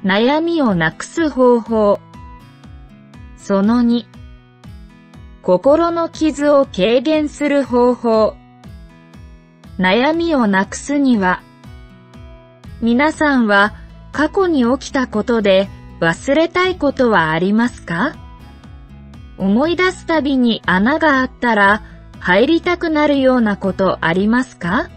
悩みをなくす方法。その2、心の傷を軽減する方法。悩みをなくすには、皆さんは過去に起きたことで忘れたいことはありますか？思い出すたびに穴があったら入りたくなるようなことありますか？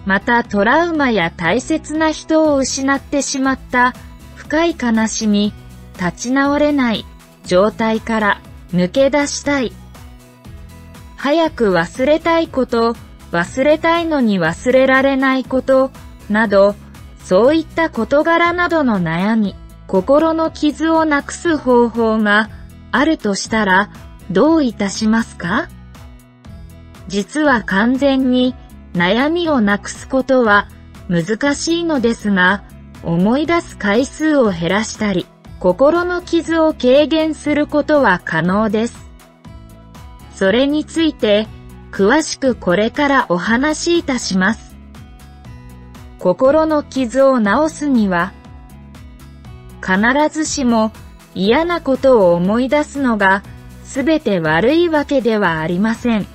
またトラウマや大切な人を失ってしまった深い悲しみ、立ち直れない状態から抜け出したい。早く忘れたいこと、忘れたいのに忘れられないことなど、そういった事柄などの悩み、心の傷をなくす方法があるとしたらどういたしますか？実は完全に悩みをなくすことは難しいのですが、思い出す回数を減らしたり、心の傷を軽減することは可能です。それについて詳しくこれからお話しいたします。心の傷を治すには、必ずしも嫌なことを思い出すのがすべて悪いわけではありません。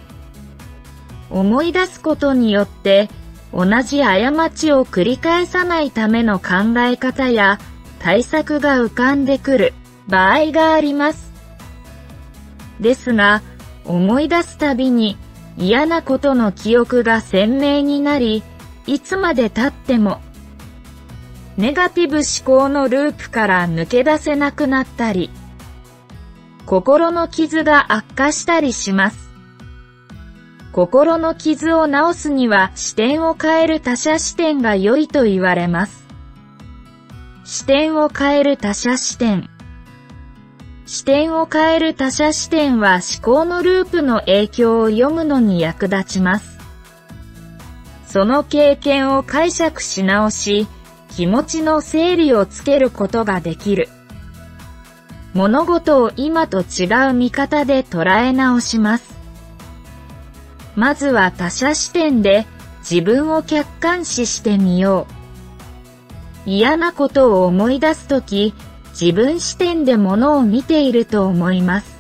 思い出すことによって同じ過ちを繰り返さないための考え方や対策が浮かんでくる場合があります。ですが、思い出すたびに嫌なことの記憶が鮮明になり、いつまで経ってもネガティブ思考のループから抜け出せなくなったり、心の傷が悪化したりします。心の傷を治すには視点を変える他者視点が良いと言われます。視点を変える他者視点。視点を変える他者視点は思考のループの影響を読むのに役立ちます。その経験を解釈し直し、気持ちの整理をつけることができる。物事を今と違う見方で捉え直します。まずは他者視点で自分を客観視してみよう。嫌なことを思い出すとき、自分視点で物を見ていると思います。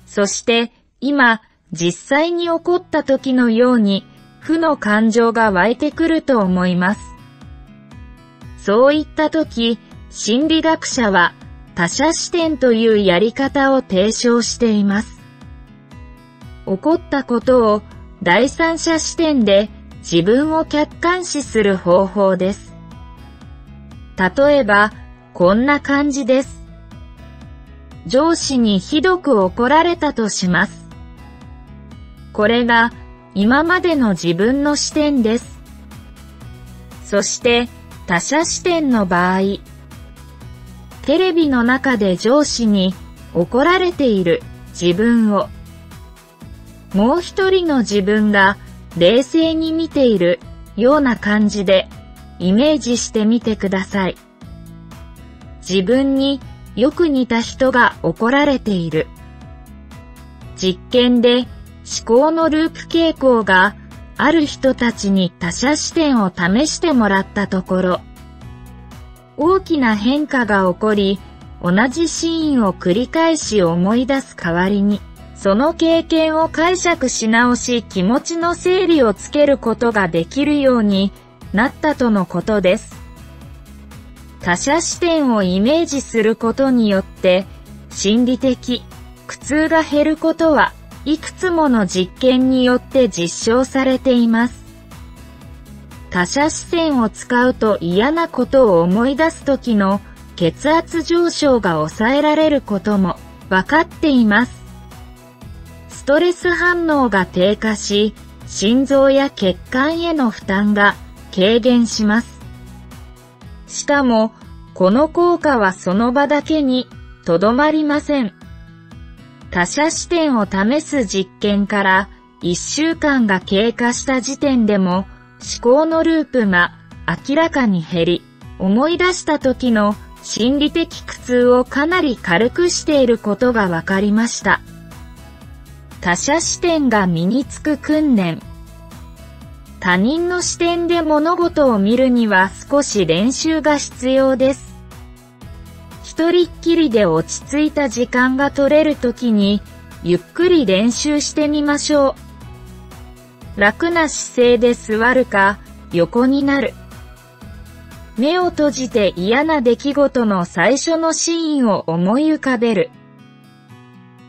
そして今実際に起こった時のように負の感情が湧いてくると思います。そういった時、心理学者は他者視点というやり方を提唱しています。起こったことを第三者視点で自分を客観視する方法です。例えば、こんな感じです。上司にひどく怒られたとします。これが今までの自分の視点です。そして他者視点の場合、テレビの中で上司に怒られている自分を、もう一人の自分が冷静に見ているような感じでイメージしてみてください。自分によく似た人が怒られている。実験で思考のループ傾向がある人たちに他者視点を試してもらったところ、大きな変化が起こり、同じシーンを繰り返し思い出す代わりに、その経験を解釈し直し気持ちの整理をつけることができるようになったとのことです。他者視点をイメージすることによって心理的苦痛が減ることはいくつもの実験によって実証されています。他者視点を使うと嫌なことを思い出す時の血圧上昇が抑えられることも分かっています。ストレス反応が低下し、心臓や血管への負担が軽減します。しかも、この効果はその場だけにとどまりません。他者視点を試す実験から1週間が経過した時点でも思考のループが明らかに減り、思い出した時の心理的苦痛をかなり軽くしていることが分かりました。他者視点が身につく訓練。他人の視点で物事を見るには少し練習が必要です。一人っきりで落ち着いた時間が取れるときに、ゆっくり練習してみましょう。楽な姿勢で座るか、横になる。目を閉じて嫌な出来事の最初のシーンを思い浮かべる。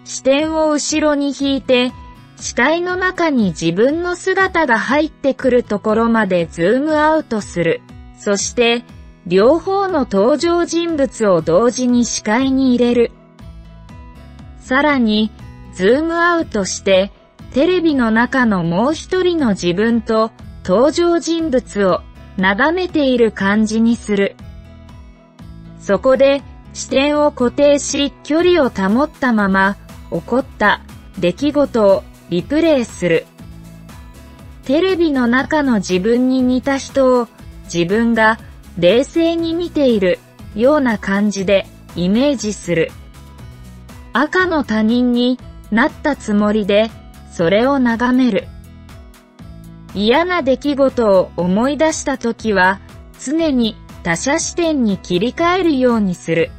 視点を後ろに引いて、視界の中に自分の姿が入ってくるところまでズームアウトする。そして、両方の登場人物を同時に視界に入れる。さらに、ズームアウトして、テレビの中のもう一人の自分と登場人物を眺めている感じにする。そこで視点を固定し、距離を保ったまま起こった出来事をリプレイする。テレビの中の自分に似た人を自分が冷静に見ているような感じでイメージする。赤の他人になったつもりでそれを眺める。嫌な出来事を思い出したときは常に他者視点に切り替えるようにする。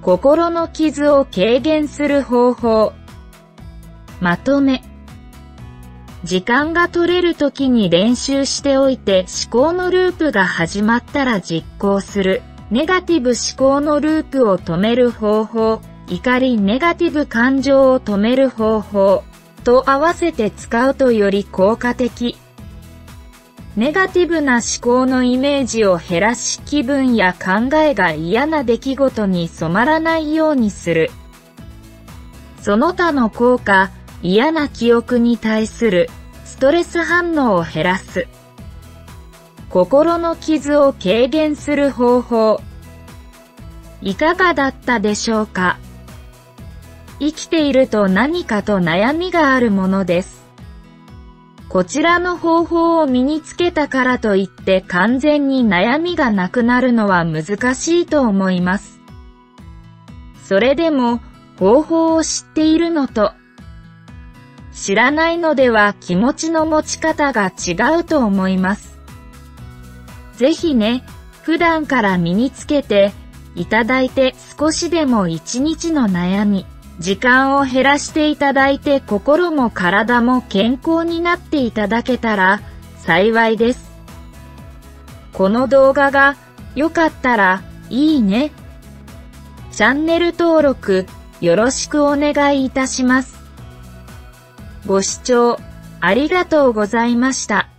心の傷を軽減する方法。まとめ。時間が取れるときに練習しておいて思考のループが始まったら実行する。ネガティブ思考のループを止める方法。怒りネガティブ感情を止める方法。と合わせて使うとより効果的。ネガティブな思考のイメージを減らし、気分や考えが嫌な出来事に染まらないようにする。その他の効果、嫌な記憶に対するストレス反応を減らす。心の傷を軽減する方法。いかがだったでしょうか？生きていると何かと悩みがあるものです。こちらの方法を身につけたからといって完全に悩みがなくなるのは難しいと思います。それでも方法を知っているのと知らないのでは気持ちの持ち方が違うと思います。ぜひね、普段から身につけていただいて少しでも一日の悩み、時間を減らしていただいて心も体も健康になっていただけたら幸いです。この動画が良かったらいいね。チャンネル登録よろしくお願いいたします。ご視聴ありがとうございました。